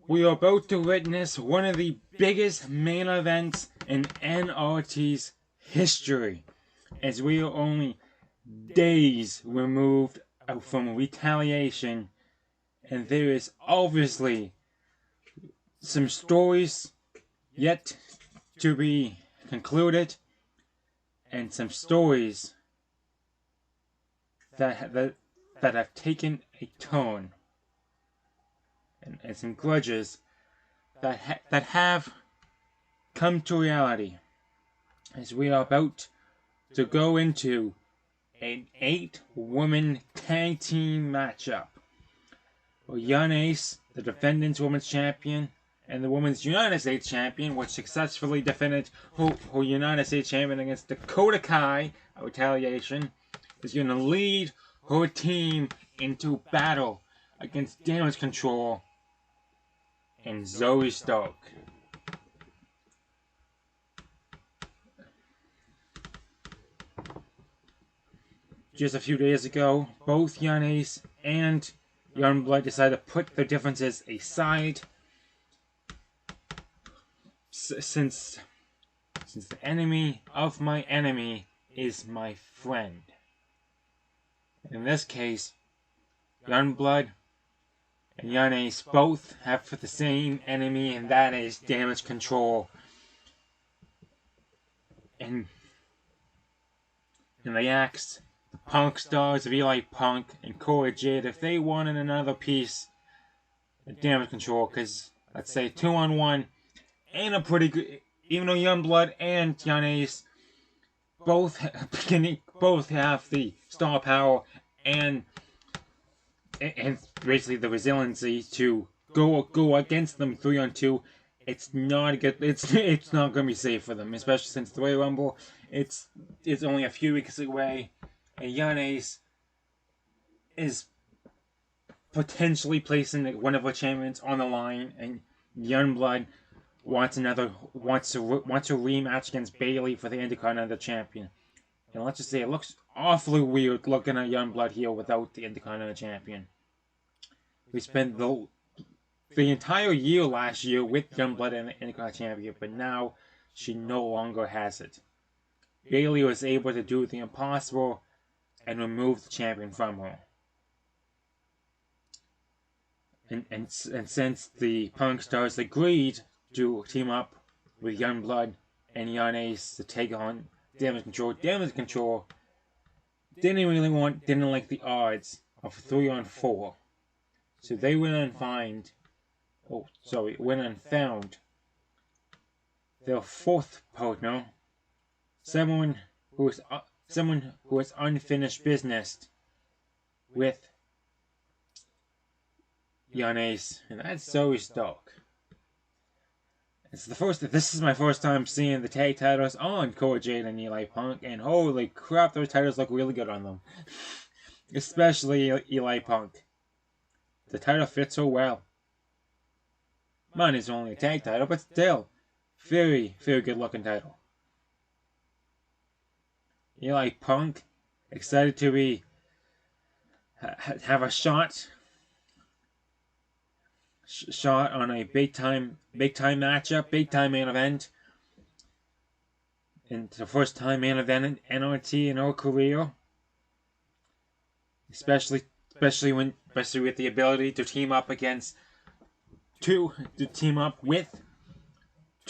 We are about to witness one of the biggest main events in NRT's history, as we are only days removed from Retaliation, and there is obviously some stories yet to be concluded, and some stories that have taken a turn, and some grudges that have come to reality, as we are about to go into an 8-woman tag team matchup. Ace, the defending women's champion, and the women's United States champion, which successfully defended her United States champion against Dakota Kai at Retaliation, is going to lead her team into battle against Damage CTRL and Zoey Stark. Just a few days ago, both Ace and Youngblood decided to put their differences aside, since the enemy of my enemy is my friend. In this case, Youngblood and Ace both have the same enemy, and that is Damage CTRL. And they asked the Punk stars of Punk and Cora Jade if they wanted another piece of Damage CTRL, because let's say 2-on-1 ain't a pretty good, even though Youngblood and Ace both have the star power and basically the resiliency to go against them 3-on-2. It's not good. It's not gonna be safe for them, especially since the Royal Rumble it's only a few weeks away, and Ace is potentially placing one of her champions on the line, and Youngblood wants a rematch against Bayley for the Intercontinental Champion. And let's just say it looks awfully weird looking at Youngblood here without the Intercontinental Champion. We spent the entire year last year with Youngblood and the Intercontinental Champion, but now she no longer has it. Bayley was able to do the impossible and remove the champion from her. And since the Punk stars agreed to team up with Youngblood and Ace to take on Damage CTRL, Damage CTRL didn't like the odds of 3-on-4. So they went and found their fourth partner, someone who has unfinished business with Ace, and that's Zoey Stark. This is my first time seeing the tag titles on Cora Jade and Punk, and holy crap, those titles look really good on them. Especially Punk. The title fits so well. Mine is only a tag title, but still, very, very good looking title. Punk, excited to have a shot on a big time matchup, big time main event, and the first time main event in NRT in her career, especially with the ability to team up with two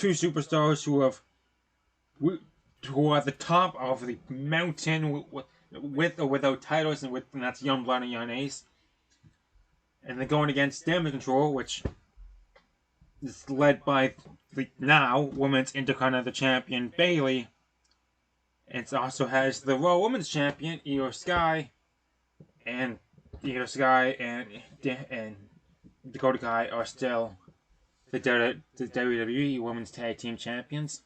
superstars who are at the top of the mountain with or without titles, and that's Youngblood and Ace. And they're going against Damage CTRL, which is led by the now Women's Intercontinental Champion Bayley. And it also has the Raw Women's Champion Sky, and Dakota Kai are still the WWE Women's Tag Team Champions.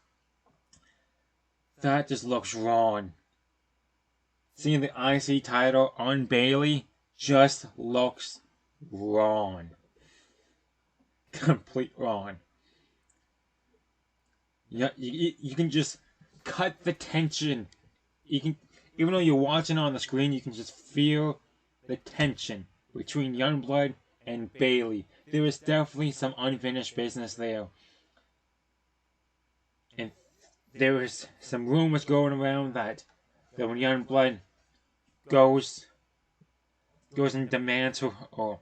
That just looks wrong. Seeing the IC title on Bayley just looks wrong. Complete wrong. You can just cut the tension. Even though you're watching on the screen, you can just feel the tension between Youngblood and Bayley. There was definitely some unfinished business there. And there was some rumors going around that when Youngblood goes and demands or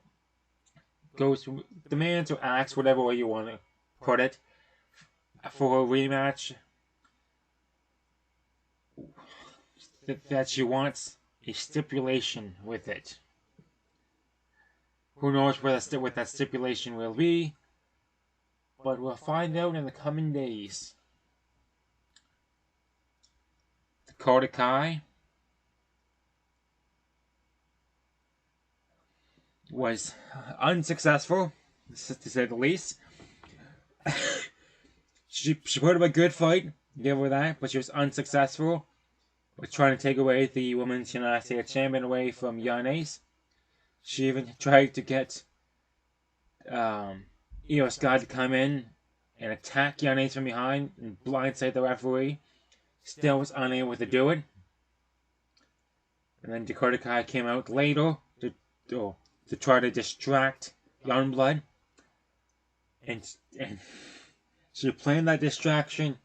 asks, whatever way you want to put it, for a rematch, that she wants a stipulation with it. Who knows what that stipulation will be, but we'll find out in the coming days. Dakota Kai was unsuccessful, to say the least. she put up a good fight, give her that, but she was unsuccessful with trying to take away the Women's United States Champion away from Yanez. She even tried to get Io Sky to come in and attack Yanez from behind and blindside the referee. Still was unable to do it. And then Dakota Kai came out later to try to distract Youngblood. And she planned that distraction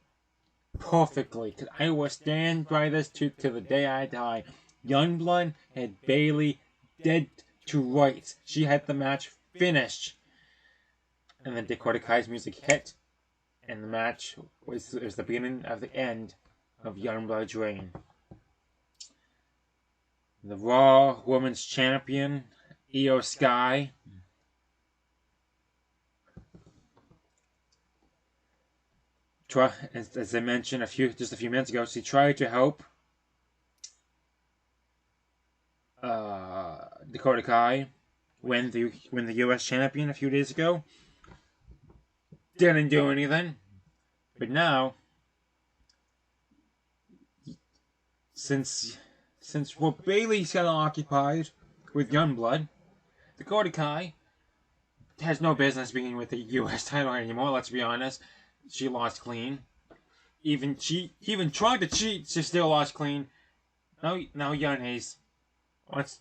perfectly. Because I will stand by this to the day I die. Youngblood had Bayley dead to rights. She had the match finished. And then Dakota Kai's music hit. And the match was the beginning of the end of Youngblood's reign. The Raw Women's Champion, Io Sky, as I mentioned just a few minutes ago, she tried to help Dakota Kai win the U.S. champion a few days ago. Didn't do anything, but now, since Bayley's got occupied with Youngblood, Dakota Kai has no business being with the U.S. title anymore. Let's be honest. She lost clean. She even tried to cheat. She still lost clean. Now Yanez. Let's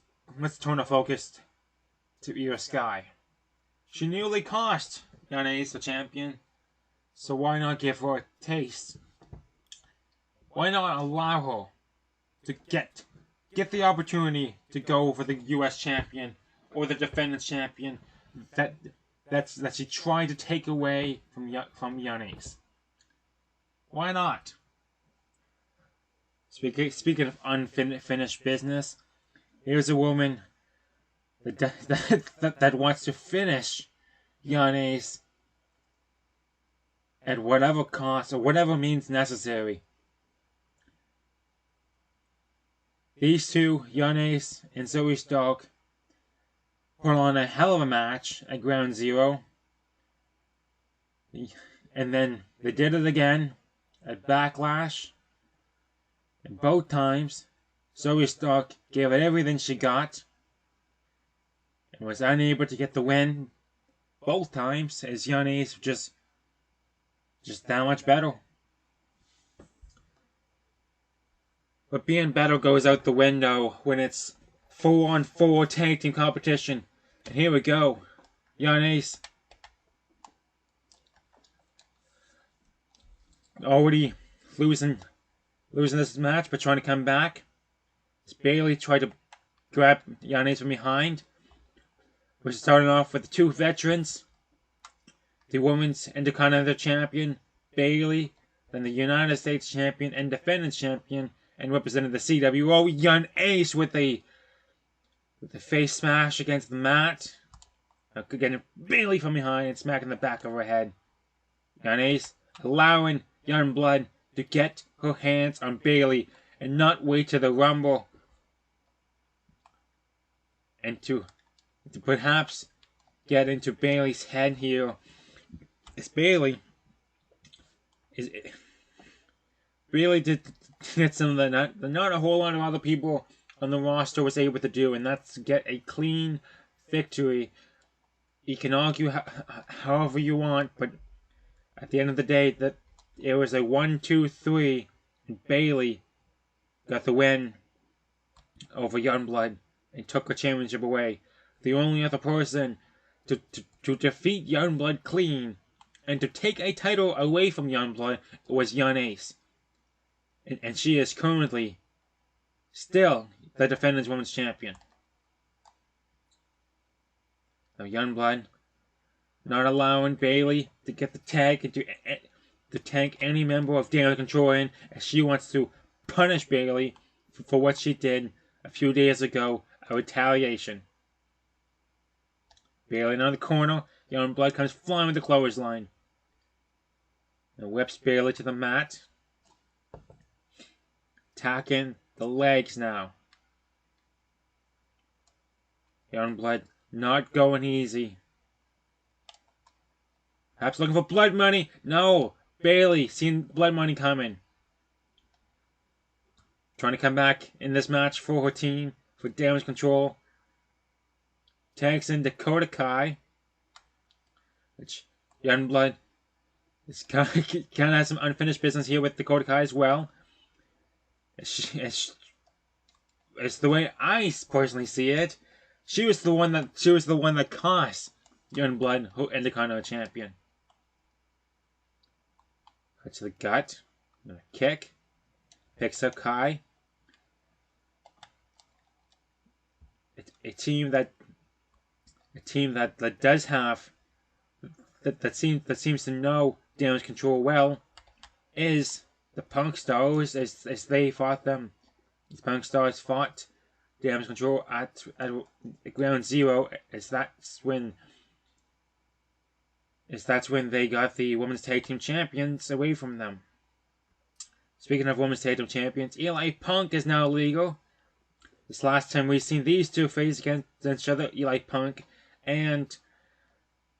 turn the focus to Io Sky. She nearly cost Yanez the champion. So why not give her a taste? Why not allow her to get the opportunity to go for the U.S. champion or the defending champion that she tried to take away from Yanez? Why not? Speaking of unfinished business, here's a woman that wants to finish Yanez at whatever cost or whatever means necessary. These two, Yanez and Zoey Stark, put on a hell of a match at Ground Zero. And then they did it again at Backlash. And both times, Zoey Stark gave it everything she got and was unable to get the win both times, as Yanez just that much better. But being better goes out the window when it's 4-on-4 tag team competition. And here we go. Yanez already losing this match, but trying to come back. As Bayley tried to grab Yanez from behind. We're starting off with the two veterans. The Women's Intercontinental Champion, Bayley. Then the United States Champion and defending champion, and representing the CWO, Yanez with the face smash against the mat. Getting Bayley from behind and smacking the back of her head. Yanez allowing Youngblood to get her hands on Bayley and not wait to the Rumble. And to perhaps get into Bayley's head here. As Bayley did something that not a whole lot of other people on the roster was able to do, and that's get a clean victory. You can argue however you want, but at the end of the day, that it was a 1-2-3, and Bayley got the win over Youngblood and took the championship away. The only other person to defeat Youngblood clean and to take a title away from Youngblood was Ace. And she is currently still the defending women's champion. Now Youngblood not allowing Bayley to get the tag and to tag any member of Damage CTRL in, as she wants to punish Bayley for what she did a few days ago, a retaliation. Bayley in the corner, Youngblood comes flying with the clothesline. And whips Bayley to the mat. Attacking the legs now. Youngblood not going easy. Perhaps looking for blood money. No! Bayley seeing blood money coming. Trying to come back in this match for her team, for Damage CTRL. Tags in Dakota Kai. Which Youngblood is kind of has some unfinished business here with Dakota Kai as well. It's the way I personally see it. She was the one that cost Youngblood who Intercontinental Champion. Cut to the gut. Kick. Picks up Kai. A team that does have that seems to know Damage CTRL well is the Punk Stars, as they fought them. The Punk Stars fought Damage CTRL at Ground Zero, as that's when they got the Women's Tag Team Champions away from them. Speaking of Women's Tag Team Champions, Eli Punk is now legal. This last time we've seen these two face against each other, Eli Punk and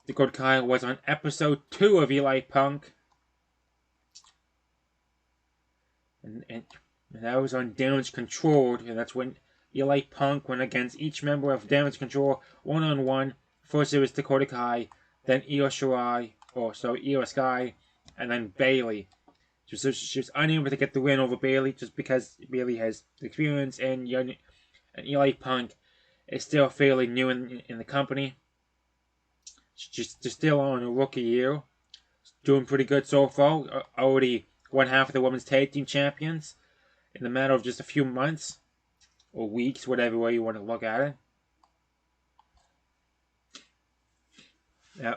Dakota Kai, was on episode 2 of Eli Punk. And that was on Damage CTRL, and that's when Eli Punk went against each member of Damage CTRL one-on-one. First it was Dakota Kai, then Io Sky, and then Bayley. She was unable to get the win over Bayley just because Bayley has experience, and Eli Punk is still fairly new in the company. She's still on a rookie year. Doing pretty good so far. Already one half of the Women's Tag Team Champions in the matter of just a few months. Or weeks, whatever way you want to look at it. Yeah.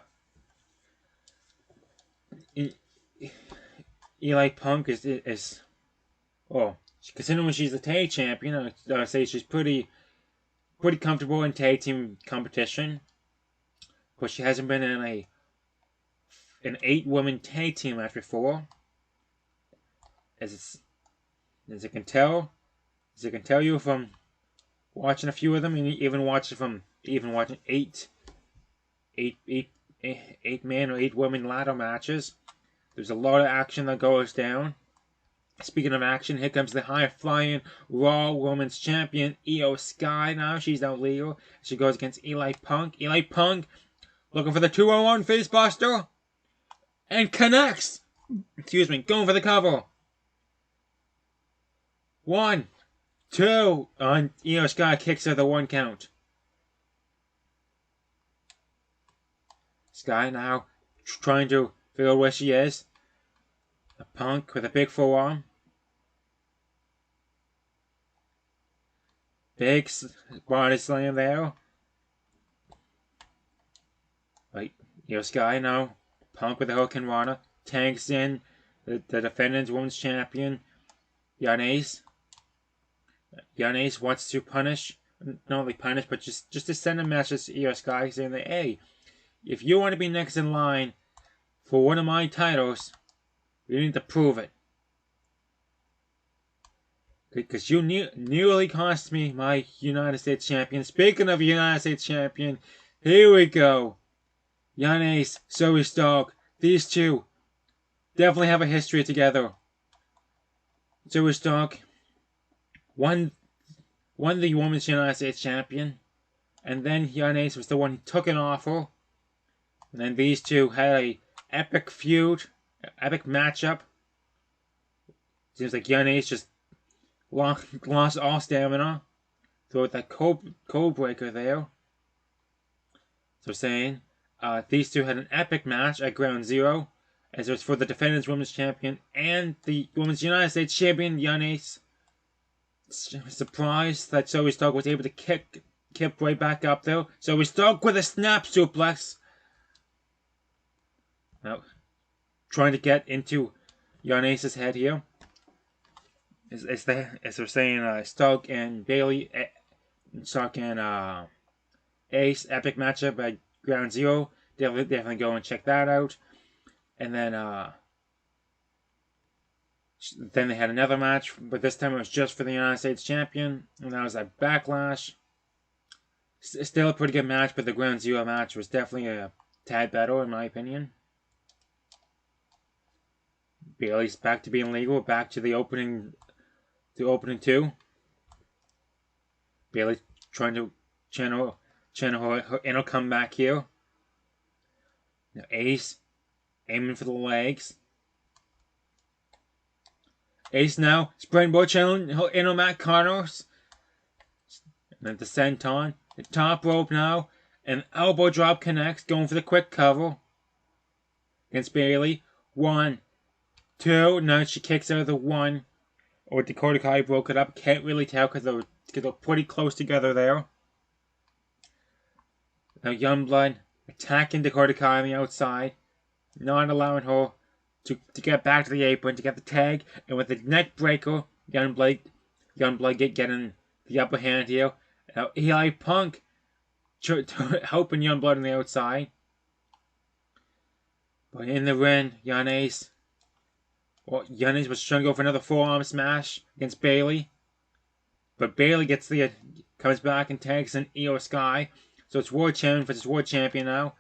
Eli Punk is considering she's a tag champion, I'd say she's pretty comfortable in tag team competition. But she hasn't been in an 8-woman tag team match before. As I can tell you from watching a few of them, and even watching 8 man or 8 woman ladder matches. There's a lot of action that goes down. Speaking of action, here comes the high-flying Raw Women's Champion, Io Sky now. She's now legal. She goes against Eli Punk. Eli Punk looking for the 2-on-1 facebuster. And connects! Excuse me, going for the cover. 1, 2, and Io Sky kicks her the 1 count. Sky now trying to figure out where she is. A Punk with a big forearm. Big body slam there. Right, Io Sky now. Punk with a hook and runner. Tanks in the defending women's champion, Ace. Ace wants to punish, not only punish, but just to send a message to Io Sky saying that, hey, if you want to be next in line for one of my titles, you need to prove it. Because you nearly cost me my United States champion. Speaking of United States champion, here we go. Ace, Zoey Stark, these two definitely have a history together. Zoey Stark won the Women's United States champion, and then Ace was the one who took it off her. And then these two had a epic feud, epic matchup. Seems like Ace just lost all stamina. Throw that code breaker there. they're saying. These two had an epic match at Ground Zero, as it was for the defending women's champion and the women's United States champion, Young Ace. Surprised that Zoey Stark was able to kick right back up though. Zoey Stark with a snap suplex. Now, trying to get into Young Ace's head here. As they're saying, Stark and Bayley, Stark and Ace epic matchup at Ground Zero. Definitely go and check that out. And then they had another match, but this time it was just for the United States champion, and that was at Backlash. Still a pretty good match, but the Ground Zero match was definitely a tad better in my opinion. Bayley's back to being legal, back to the opening two. Bayley trying to channel her inner comeback here. Now Ace aiming for the legs. Ace now springboard channeling her inner mat corners. And then the senton, the top rope now, and elbow drop connects, going for the quick cover against Bayley. 1, 2. Now she kicks out of the 1. Or Dakota Kai broke it up. Can't really tell because they're pretty close together there. Now Youngblood attacking Dakota Kai on the outside, not allowing her to get back to the apron to get the tag, and with the neck breaker, Youngblood getting the upper hand here. Now Eli Punk helping Youngblood on the outside. But in the ring, Young Ace was trying to go for another forearm smash against Bayley. But Bayley comes back and tags in Io Sky. So it's World Champion versus World Champion now.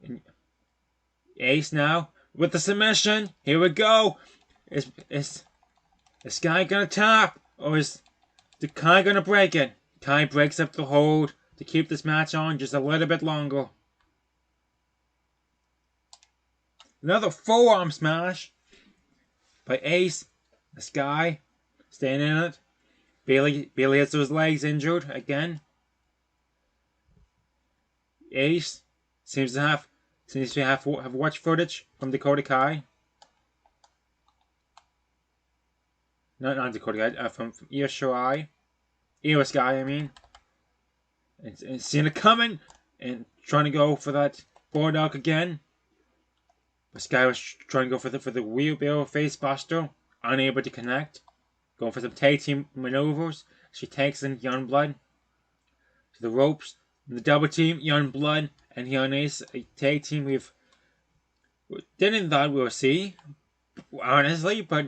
And Ace now with the submission. Here we go. Is Sky gonna tap? Or is the Kai gonna break it? Kai breaks up the hold to keep this match on just a little bit longer. Another forearm smash by Ace. The Sky staying in it. Bayley has those legs injured again. Ace seems to have watch footage from Dakota Kai. Not Dakota Kai, from Io Sky, I mean. And seeing it coming and trying to go for that Bulldog again. But Sky was trying to go for the wheelbarrow face buster, unable to connect. Going for some tag team maneuvers. She takes in Youngblood to the ropes. The double team, Youngblood and Young Ace, a tag team we didn't thought we would see, honestly, but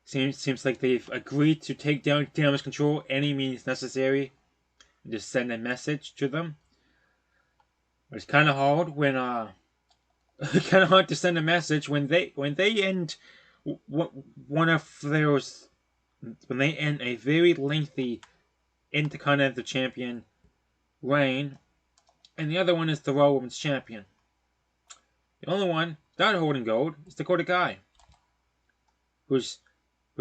seems like they've agreed to take down Damage CTRL any means necessary and just send a message to them. But it's kind of hard when kind of hard to send a message when they end one of those, when they end a very lengthy Intercontinental Champion reign, and the other one is the Raw Women's Champion. The only one not holding gold is Dakota Kai, who's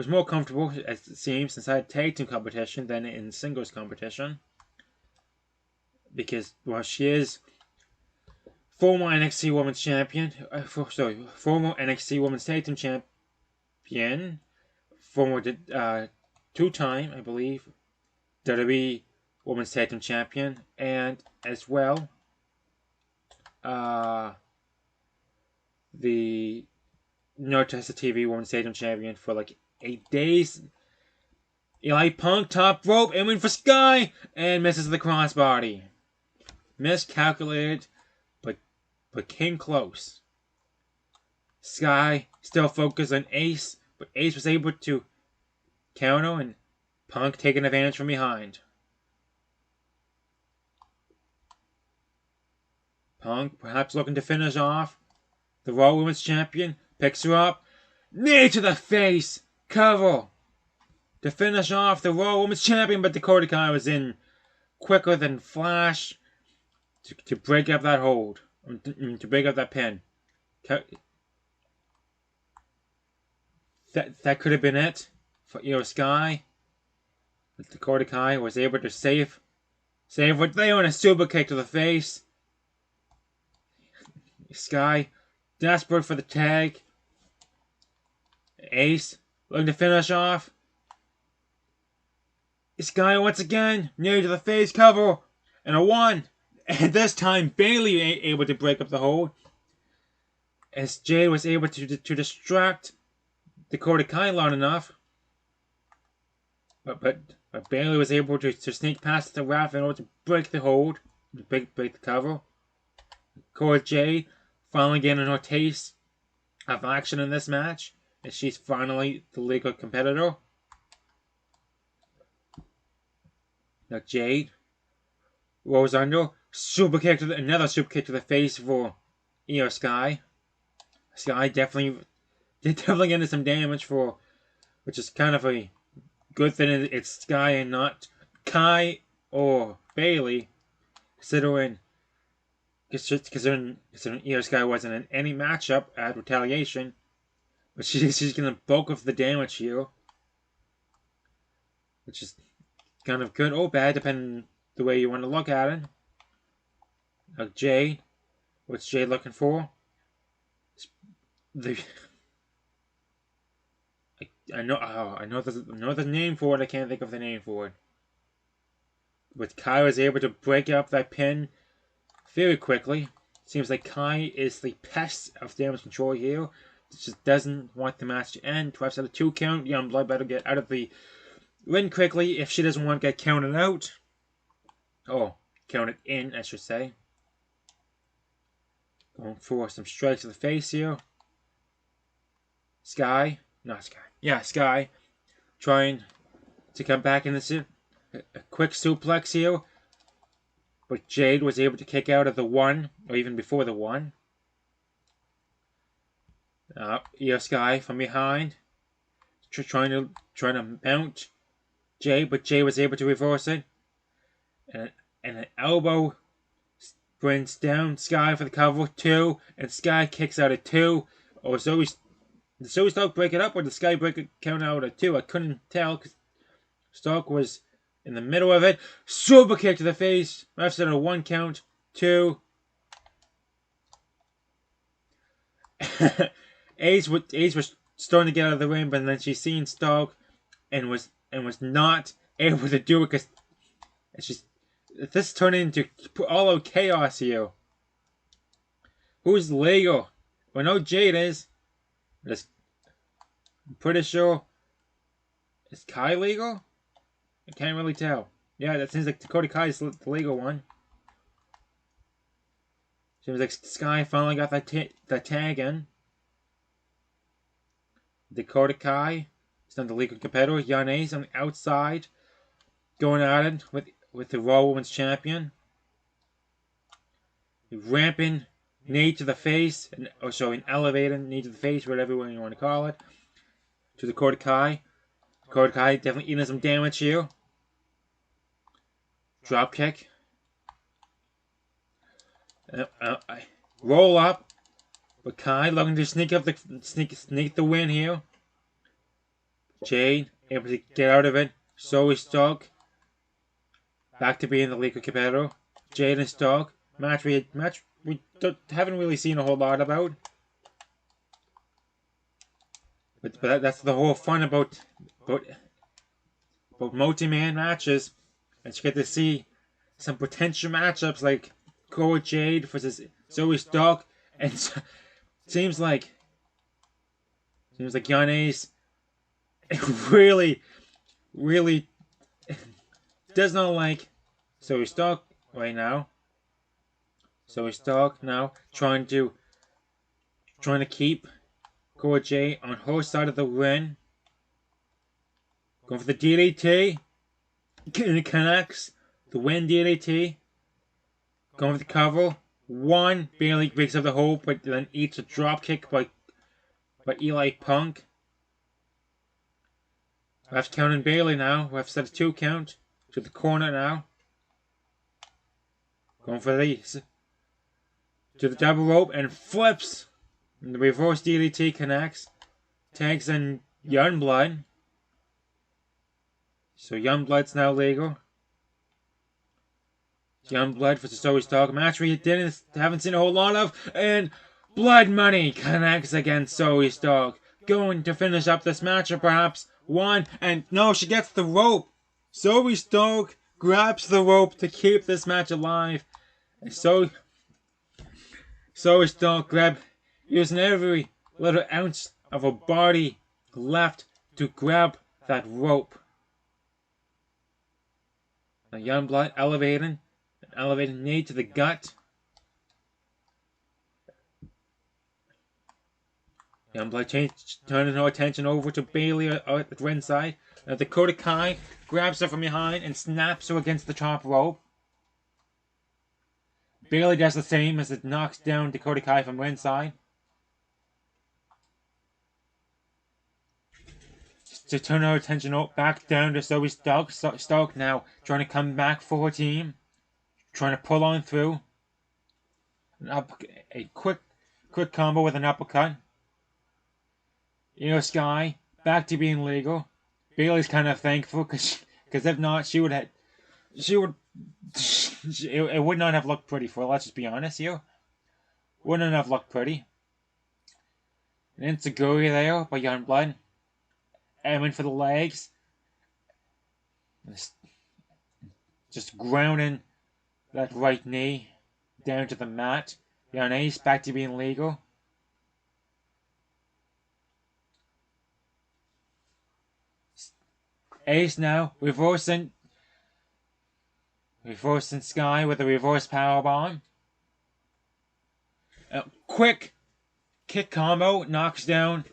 more comfortable, as it seems, inside tag team competition than in singles competition, because she is former NXT Women's Champion, former NXT Women's Tag Team Champion, former two-time, I believe, WWE Women's Tag Team Champion, and as well, the No Testa TV Women's Tag Team Champion for like 8 days. Eli Punk, top rope, aiming for Sky, and misses the crossbody. Miscalculated, but came close. Sky still focused on Ace, but Ace was able to counter, and Punk taking advantage from behind. Punk perhaps looking to finish off the Raw Women's Champion, picks her up, knee to the face, cover to finish off the Raw Women's Champion, but Dakota Kai was in quicker than Flash to break up that hold, to break up that pin. That could have been it for Io Sky, but Dakota Kai was able to save what they on a super kick to the face. Sky, desperate for the tag. Ace, looking to finish off. Sky once again, near to the face cover, and a 1. And this time, Bayley able to break up the hold, as Jade was able to distract Dakota Kai long enough. But Bayley was able to sneak past the ref in order to break the hold, to break the cover. Cora Jade finally getting her taste of action in this match, and she's finally the legal competitor. Now Jade rolls under, super kick to another super kick to the face for Io Sky. Sky definitely getting some damage for, which is kind of a good thing. It's Sky and not Kai or Bayley, considering Io Sky wasn't in any matchup at Retaliation, but she's getting the bulk of the damage here, which is kind of good or bad depending the way you want to look at it. Now Jade, what's Jade looking for? I know there's a name for it. I can't think of the name for it. But Kai was able to break up that pin very quickly. Seems like Kai is the pest of damage control here. Just doesn't want the match to end. 12 out of 2 count. Youngblood better get out of the ring quickly if she doesn't want to get counted out. Oh, counted in, I should say. Going for some strikes to the face here. Sky. Yeah, Sky. Trying to come back in this. A quick suplex here. But Jade was able to kick out of the 1, or even before the 1. Io Sky from behind. Trying to mount Jade, but Jade was able to reverse it. And an elbow brings down Sky for the cover 2, and Sky kicks out at 2. Or did Zoey Stark break it up, or did Sky break it count out at 2? I couldn't tell because Stark was in the middle of it. Super kick to the face. Ref said a 1 count. 2. Ace was starting to get out of the ring, but then she seen Stark and was not able to do it because this turned into all out chaos here. Who's legal? Well, no, Jade is. I'm pretty sure. Is Kai legal? I can't really tell. Yeah, that seems like Dakota Kai is the legal one. Seems like Sky finally got that tag in. Dakota Kai is not the legal competitor. Yana's on the outside, going at it with the Raw Women's Champion. Ramping knee to the face, an elevating knee to the face, whatever you want to call it, to Dakota Kai. Dakota Kai definitely eating some damage here. Drop kick. Roll up. But Kai looking to sneak the win here. Jade able to get out of it. Zoey Stark back to being the legal competitor. Jade and Stark match we haven't really seen a whole lot about. But that's the whole fun about multi-man matches. And you get to see some potential matchups like Cora Jade versus Zoey Stark, and seems like Yana's really does not like Zoey Stark right now. Zoey Stark now trying to keep Cora Jade on her side of the ring. Going for the DDT. It connects. The win DDT. Going for the cover. 1. Bayley breaks up the hold, but then eats a drop kick by Eli Punk. Ref's counting Bayley now. Ref set a 2 count. To the corner now. Going for these. To the double rope and flips. And the reverse DDT connects. Tags in Youngblood. So Youngblood's now legal. Youngblood versus Zoey Stark. Match we haven't seen a whole lot of. And Blood Money connects against Zoey Stark. Going to finish up this match, or perhaps one, and no, she gets the rope. Zoey Stark grabs the rope to keep this match alive. And Zoey Stark using every little ounce of her body left to grab that rope. Now Youngblood elevating knee to the gut. Youngblood turning her attention over to Bayley at the ringside. Now Dakota Kai grabs her from behind and snaps her against the top rope. Bayley does the same as it knocks down Dakota Kai from ringside. To turn her attention back down to Zoey Stark. Stark now trying to come back for her team. Trying to pull on through. A quick combo with an uppercut. Io Sky back to being legal. Bayley's kind of thankful because if not, it would not have looked pretty for her. Let's just be honest here. Wouldn't have looked pretty. And Insecurity there by Youngblood. Aiming for the legs. Just grounding that right knee down to the mat. Young Ace back to being legal. Ace now reversing Sky with a reverse powerbomb. Quick kick combo knocks down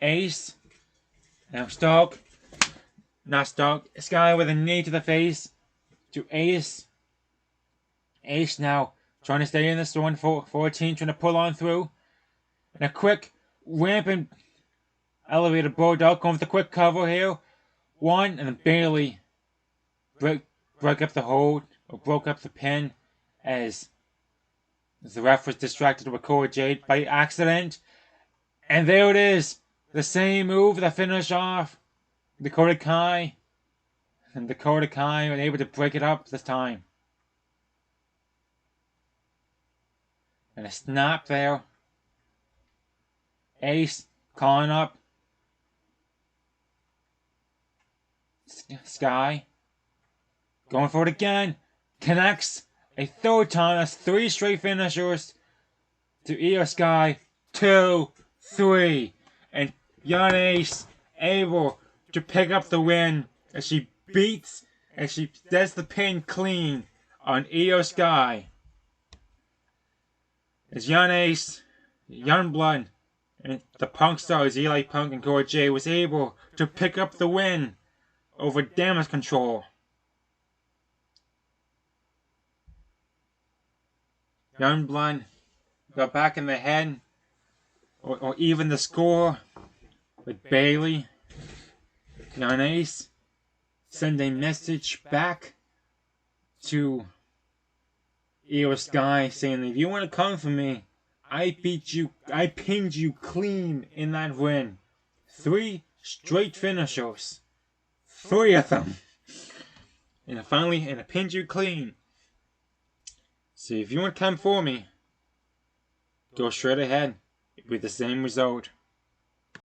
Ace. Now Sky with a knee to the face to Ace. Ace now trying to stay in this one for 14, trying to pull on through. And a quick rampant elevator bulldog going with a quick cover here. One, and then Bayley broke up the hold, or broke up the pin, as the ref was distracted with Cora Jade by accident. And there it is, the same move that finished off Dakota Kai. And Dakota Kai was able to break it up this time. And a snap there. Ace calling up Sky. Going for it again. Connects a third time. That's 3 straight finishers to Io Sky. 2, 3. And Young Ace able to pick up the win as she does the pin clean on Io Sky. As Young Ace, Youngblood, and the Punk Stars, Eli Punk and Cora Jade, was able to pick up the win over Damage CTRL. Youngblood got back in the head, or even the score with Bayley. Young Ace send a message back to Io Sky saying, if you want to come for me, I pinned you clean in that win. 3 straight finishers. 3 of them. And I pinned you clean. So if you want to come for me, go straight ahead. It'll be the same result.